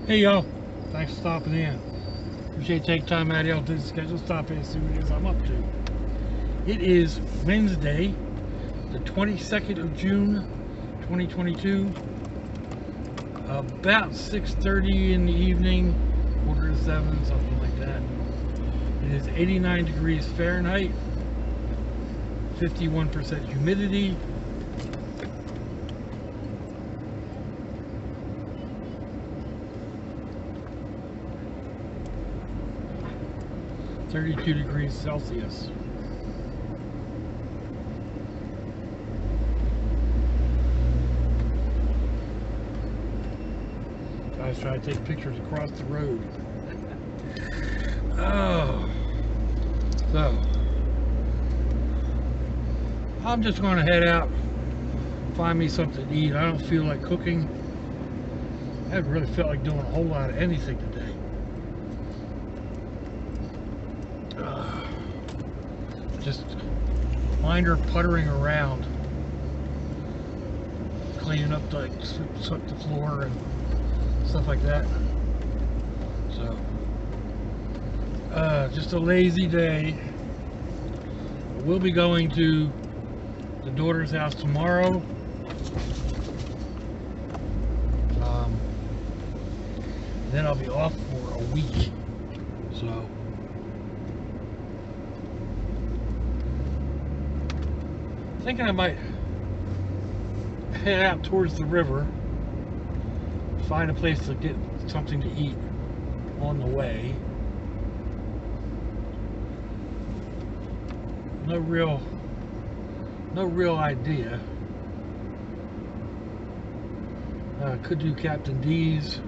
Hey y'all, thanks for stopping in. Appreciate you taking time out of your busy schedule, stop in and see what it is I'm up to. It is Wednesday, the 22nd of June, 2022. About 6:30 in the evening, quarter to 7, something like that. It is 89 degrees Fahrenheit, 51% humidity. .32 degrees Celsius. I was trying to take pictures across the road. Oh, so I'm just going to head out, find me something to eat. I don't feel like cooking. I haven't really felt like doing a whole lot of anything today. Just minor puttering around, cleaning up, like swept the floor and stuff like that. So just a lazy day. We'll be going to the daughter's house tomorrow. And then I'll be off for a week. So thinking I might head out towards the river, find a place to get something to eat on the way. No real idea. Could do Captain D's.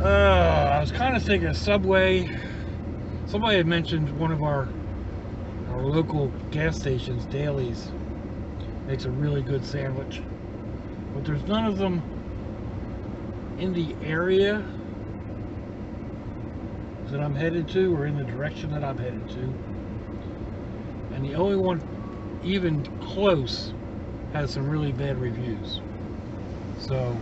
I was kind of thinking Subway. Somebody had mentioned one of our local gas stations, Daly's, makes a really good sandwich, but there's none of them in the area that I'm headed to, or in the direction that I'm headed to, and the only one even close has some really bad reviews, so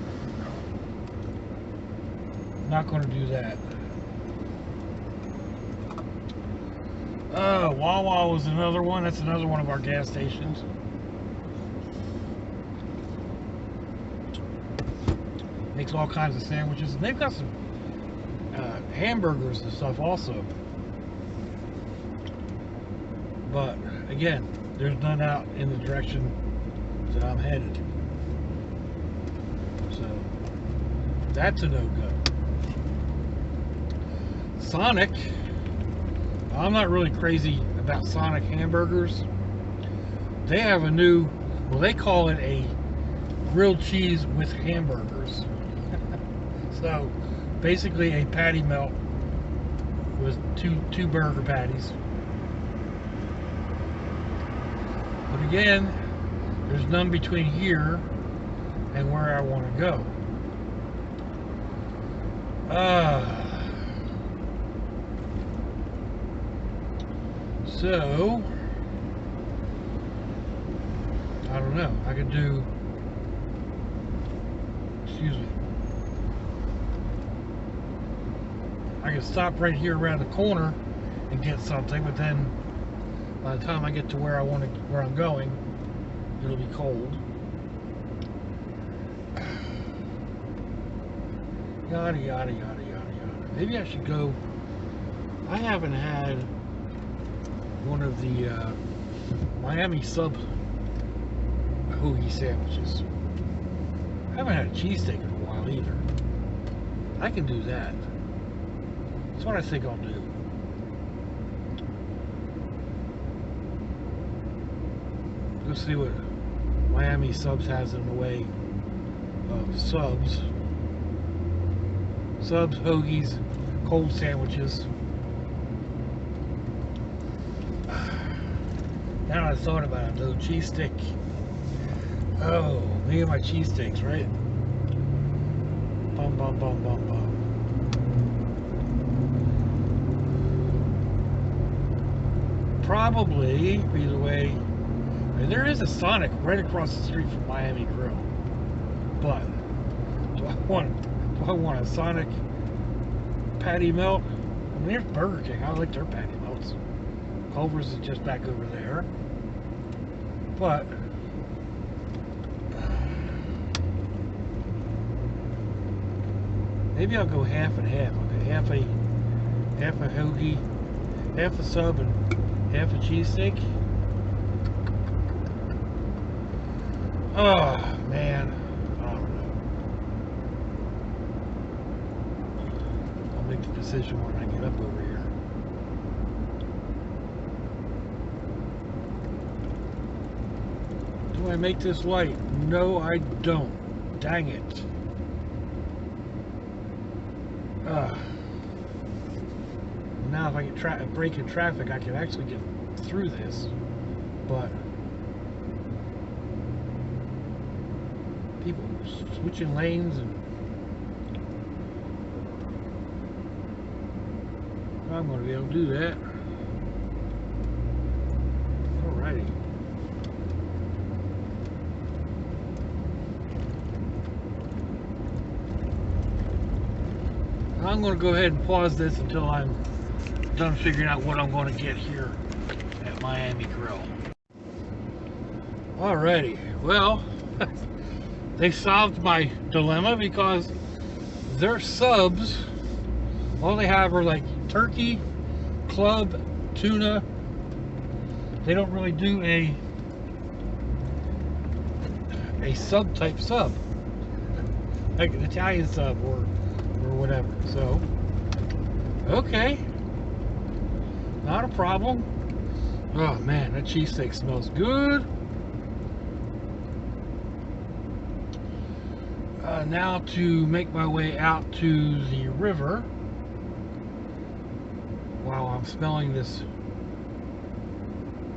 not going to do that. Wawa was another one. That's another one of our gas stations. Makes all kinds of sandwiches, and they've got some hamburgers and stuff also. But again, there's none out in the direction that I'm headed, so that's a no-go. Sonic. I'm not really crazy about Sonic hamburgers. They have a new, well, they call it a grilled cheese with hamburgers. So basically a patty melt with two burger patties. But again, there's none between here and where I want to go. So, I don't know. I could do, excuse me, I could stop right here around the corner and get something, but then by the time I get to where I'm going, it'll be cold. Yada, yada, yada, yada, yada. Maybe I should go. I haven't had one of the Miami sub hoagie sandwiches. I haven't had a cheesesteak in a while either. I can do that. That's what I think I'll do. Go see what Miami Subs has in the way of subs. Subs, hoagies, cold sandwiches. Now I thought about it, though, cheesesteak. Oh, me and my cheesesteaks, right? Bum, bum, bum, bum, bum. Probably be the way. There is a Sonic right across the street from Miami Grill. But do I want a Sonic patty melt? I mean, there's Burger King. I like their patty melts. Culver's is just back over there. But maybe I'll go half and half. I'll go half a hoagie, half a sub, and half a cheesesteak. Oh man, I don't know. I'll make the decision when I get up over here. Do I make this light? No, I don't. Dang it. Now if I get a break in traffic, I can actually get through this, but people switching lanes, and I'm going to be able to do that. Alrighty. I'm going to go ahead and pause this until I'm done figuring out what I'm going to get here at Miami Grill. Alrighty, well, they solved my dilemma because their subs, all they have are like turkey, club, tuna. They don't really do a sub type sub, like an Italian sub or whatever. So, okay, not a problem. Oh man, that cheesesteak smells good. Now to make my way out to the river while I'm smelling this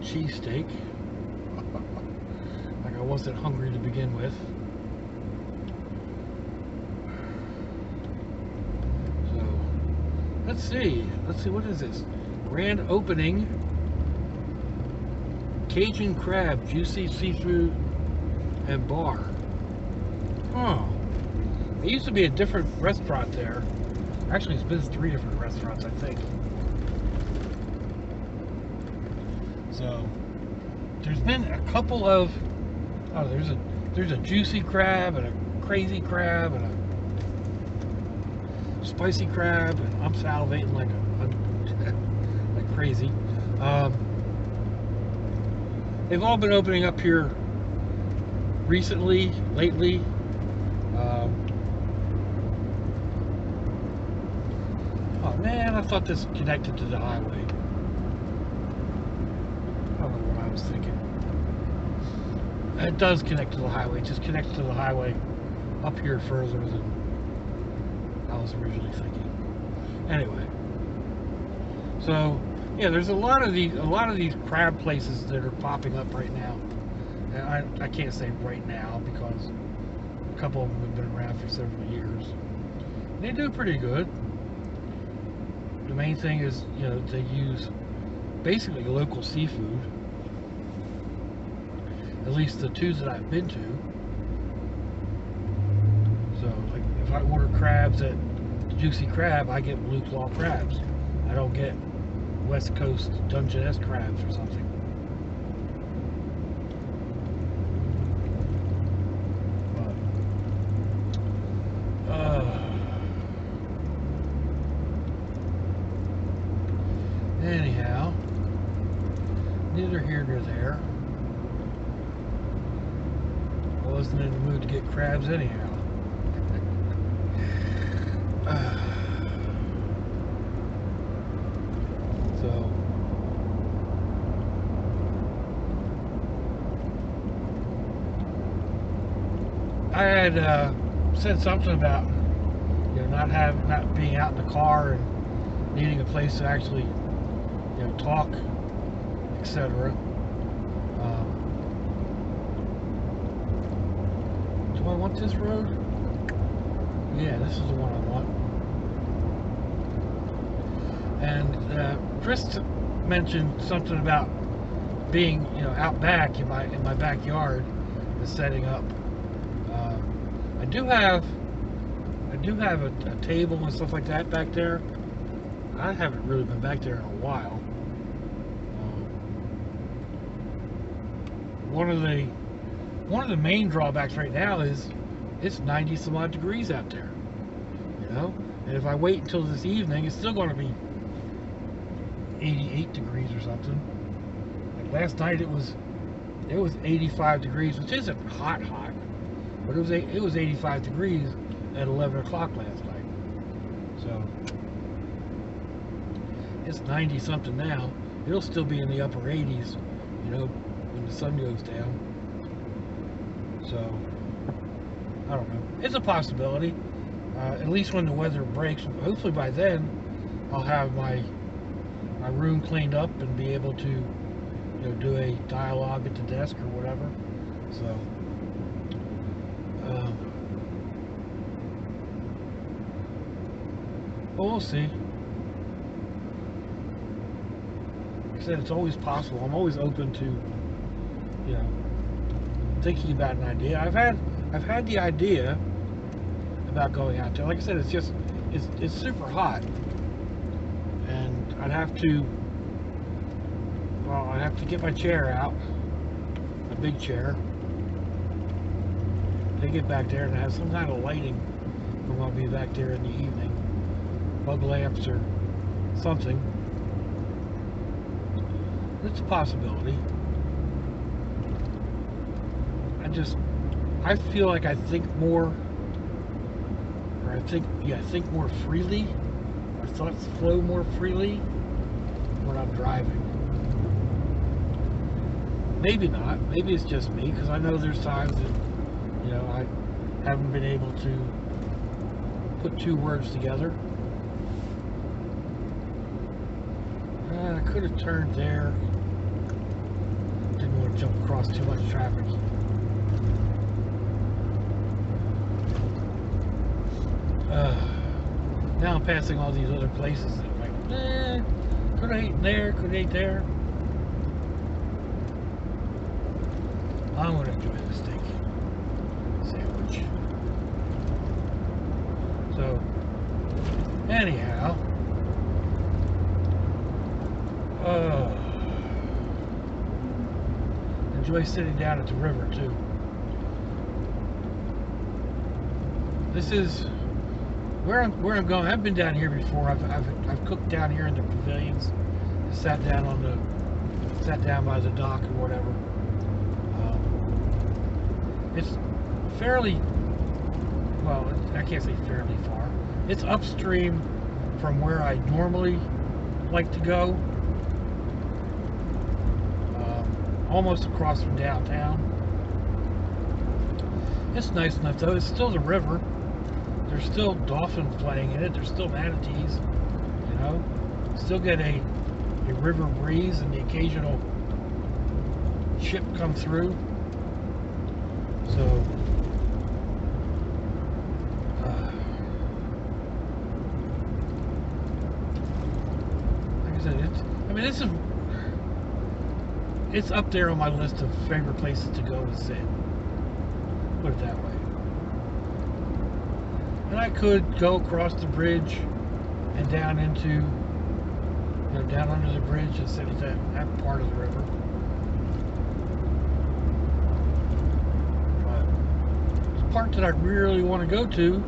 cheesesteak. Like I wasn't hungry to begin with. So let's see, what is this? Grand opening Cajun crab, juicy seafood and bar. Huh. It used to be a different restaurant there. Actually, it's been 3 different restaurants, I think. So there's been a couple of there's a juicy crab and a crazy crab and a spicy crab, and I'm salivating like like crazy. They've all been opening up here lately. Oh man, I thought this connected to the highway. I don't know what I was thinking. It does connect to the highway. It just connects to the highway up here further than I was originally thinking. Anyway, so yeah, there's a lot of these crab places that are popping up right now. And I can't say right now because a couple of them have been around for several years. They do pretty good. The main thing is, you know, they use basically local seafood. At least the 2 that I've been to. So, like, if I order crabs at Juicy Crab, I get blue claw crabs. I don't get West Coast Dungeness crabs or something. Anyhow, neither here nor there. I wasn't in the mood to get crabs anyhow. So I had said something about, you know, not being out in the car and needing a place to actually, you know, talk, etc. Do I want this road? Yeah, this is the one I want. And Chris mentioned something about being, you know, out back in my backyard and setting up. I do have a table and stuff like that back there. I haven't really been back there in a while. One of the main drawbacks right now is it's 90 some odd degrees out there. You know, and if I wait until this evening, it's still going to be 88 degrees or something. Like last night, it was 85 degrees, which isn't hot, but it was 85 degrees at 11 o'clock last night. So it's 90 something now. It'll still be in the upper 80s, you know, when the sun goes down. So I don't know. It's a possibility. At least when the weather breaks. Hopefully by then I'll have my room cleaned up and be able to, you know, do a dialogue at the desk or whatever. So but we'll see. Like I said, it's always possible. I'm always open to, you know, thinking about an idea. I've had the idea about going out there. Like I said, it's super hot, and I'd have to get my chair out, a big chair, to get back there and have some kind of lighting when I'll be back there in the evening, bug lamps or something. It's a possibility. I feel like I think more, or I think more freely. My thoughts flow more freely when I'm driving. Maybe not. Maybe it's just me, because I know there's times that, you know, I haven't been able to put two words together. I could have turned there. Didn't want to jump across too much traffic. Now I'm passing all these other places that I'm like, could have ate there, could have ate there. I'm going to enjoy the steak sandwich. So, anyhow, enjoy sitting down at the river too. This is where I'm going. I've been down here before. I've cooked down here in the pavilions. Sat down by the dock or whatever. It's fairly, well, I can't say fairly far. It's upstream from where I normally like to go. Almost across from downtown. It's nice enough though. It's still the river. There's still dolphins playing in it. There's still manatees, you know. Still get a river breeze and the occasional ship come through. So, like I said, it's up there on my list of favorite places to go to sit. Put it that way. And I could go across the bridge and down into, you know, down under the bridge and sit at that part of the river. But the part that I really want to go to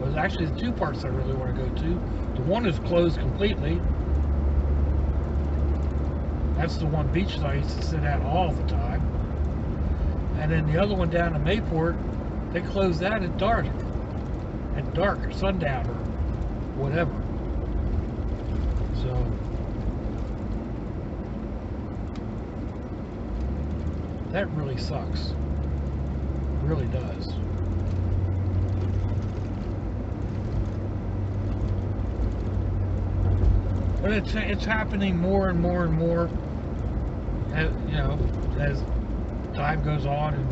was actually the two parts I really want to go to. The one is closed completely. That's the one beach that I used to sit at all the time. And then the other one down in Mayport, they closed that at dark. At dark or sundown or whatever. So that really sucks. It really does. But it's happening more and more and more as, you know, as time goes on and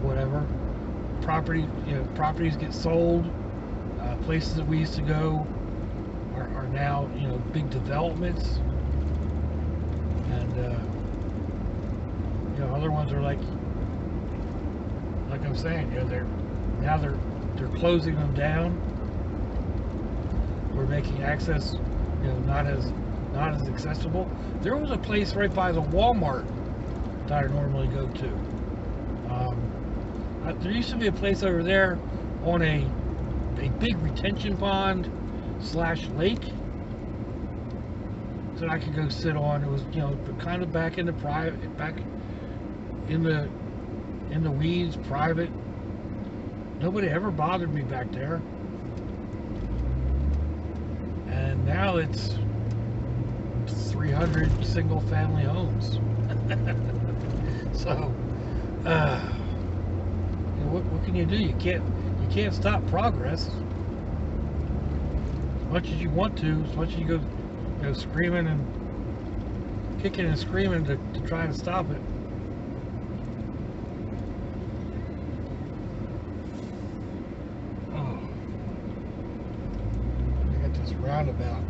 whatever. Properties get sold. Places that we used to go are now, you know, big developments, and you know, other ones are like I'm saying, you know, Now they're closing them down. We're making access, not as accessible. There was a place right by the Walmart that I normally go to. There used to be a place over there on a big retention pond / lake that I could go sit on. It was kind of back in the in the weeds, private. Nobody ever bothered me back there. And now it's 300 single family homes. So what can you do? You can't stop progress. As much as you want to, as much as you go screaming and kicking and screaming to try to stop it. Oh, I got this roundabout.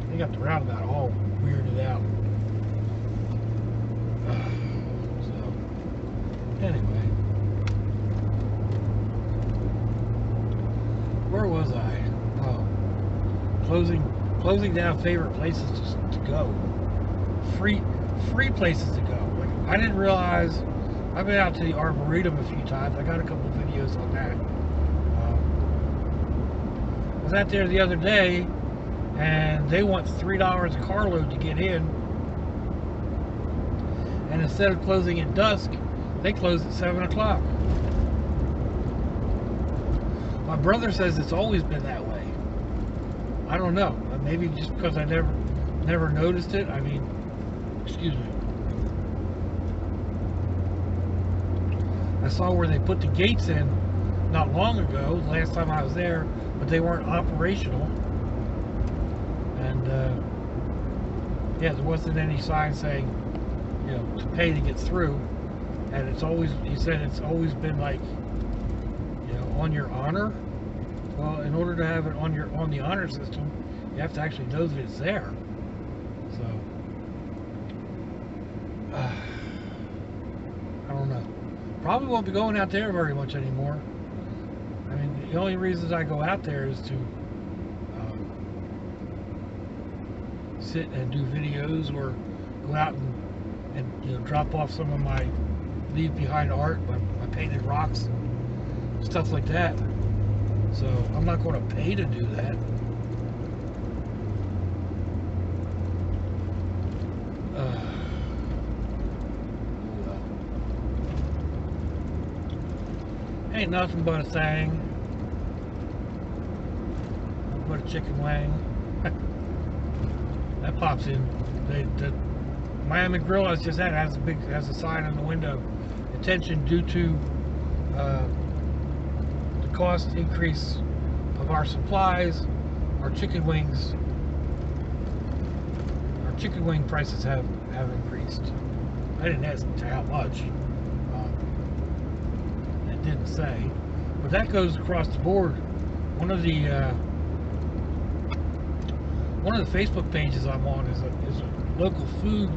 They got the roundabout all weirded out. So anyway, where was I? Oh, closing down favorite places to go. Free places to go. Like, I didn't realize. I've been out to the Arboretum a few times. I got a couple of videos on that. I was out there the other day, and they want $3 a carload to get in. And instead of closing at dusk, they close at 7 o'clock. My brother says it's always been that way. I don't know. Maybe just because I never noticed it. I mean, excuse me. I saw where they put the gates in not long ago, the last time I was there, but they weren't operational. And yeah, there wasn't any sign saying, to pay to get through. And it's always, he said it's always been like, on your honor. Well, in order to have it on the honor system, you have to actually know that it's there. So I don't know. Probably won't be going out there very much anymore. I mean, the only reasons I go out there is to sit and do videos, or go out and drop off some of my leave behind art, my painted rocks, stuff like that. So I'm not going to pay to do that. Ain't nothing but a thing. Nothing but a chicken wing. That pops in. The Miami Grill I was just at has a sign on the window. Attention due to the cost increase of our supplies, our chicken wing prices have increased. I didn't ask how much. It didn't say, but that goes across the board. One of the Facebook pages I'm on is a local food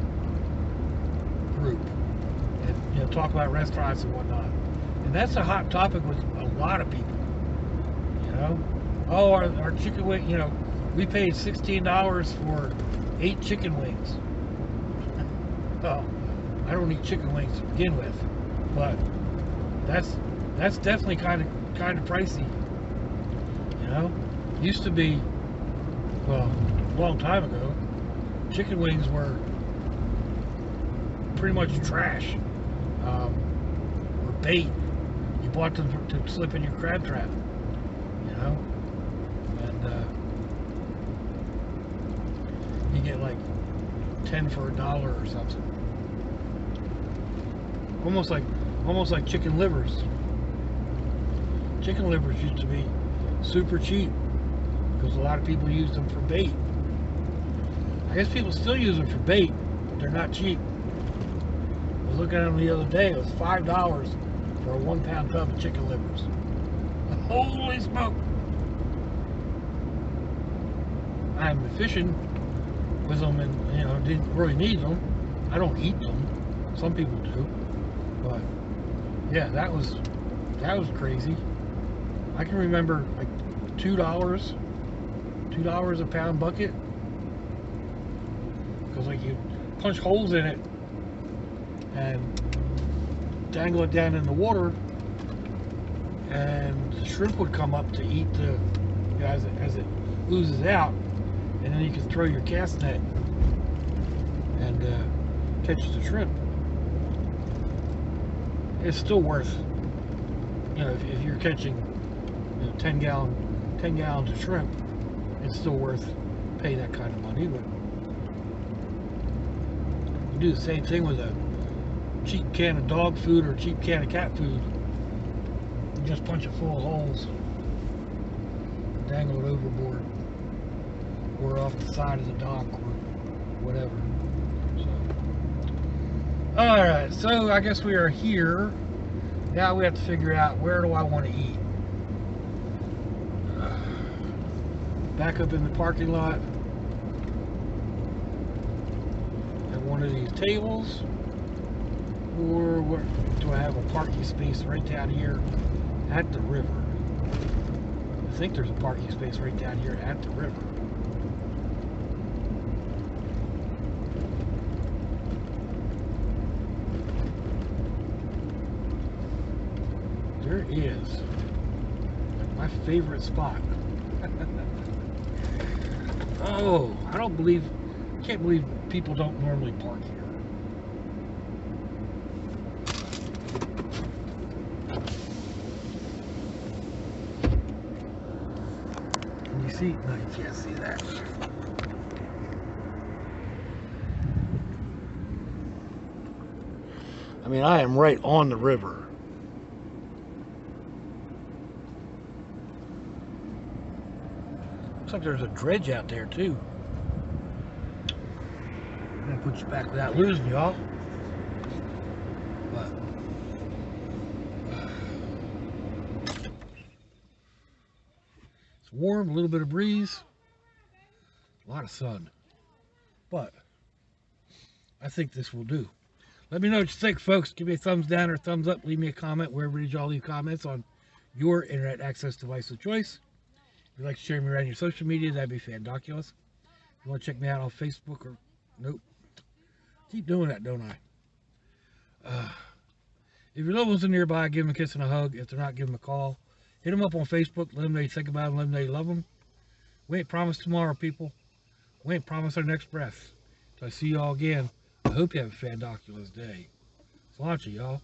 group, and talk about restaurants and whatnot. And that's a hot topic with a lot of people. Oh, our chicken wing. We paid $16 for 8 chicken wings. Well, I don't eat chicken wings to begin with, but that's definitely kind of pricey. Used to be, well, a long time ago, chicken wings were pretty much trash, or bait. You bought them to slip in your crab trap, and you get like 10 for $1 or something. Almost like chicken livers. Chicken livers used to be super cheap because a lot of people used them for bait. I guess people still use them for bait, but they're not cheap. I was looking at them the other day. It was $5 for a 1-pound tub of chicken livers. Holy smoke! I'm fishing with them, and didn't really need them. I don't eat them. Some people do, but yeah, that was That was crazy. I can remember like $2 a pound bucket, because like you punch holes in it and dangle it down in the water, and the shrimp would come up to eat the, you know, as it oozes out, and then you can throw your cast net and catch the shrimp. It's still worth, you know, if you're catching, you know, 10 gallons of shrimp, it's still worth paying that kind of money. But you do the same thing with a cheap can of dog food or a cheap can of cat food. You just punch it full of holes, dangle it overboard, or off the side of the dock, or whatever. So, alright, so I guess we are here. Now we have to figure out, where do I want to eat? Back up in the parking lot at one of these tables, or where, do I have a parking space right down here at the river? I think there's a parking space right down here at the river. There is my favorite spot. Oh, can't believe people don't normally park here. Can you see? No, you can't see that. I mean, I am right on the river. Looks like there's a dredge out there too. I'm gonna put you back without losing y'all. But it's warm, a little bit of breeze, a lot of sun. But I think this will do. Let me know what you think, folks. Give me a thumbs down or thumbs up. Leave me a comment wherever y'all leave comments on your internet access device of choice. If you'd like to share me around your social media, that'd be fandoculous. If you want to check me out on Facebook, or nope, keep doing that, don't I? If your loved ones are nearby, give them a kiss and a hug. If they're not, give them a call. Hit them up on Facebook. Let them know you think about them. Let them know you love them. We ain't promised tomorrow, people. We ain't promised our next breath. Till I see y'all again, I hope you have a fandoculous day. It's launchy, y'all.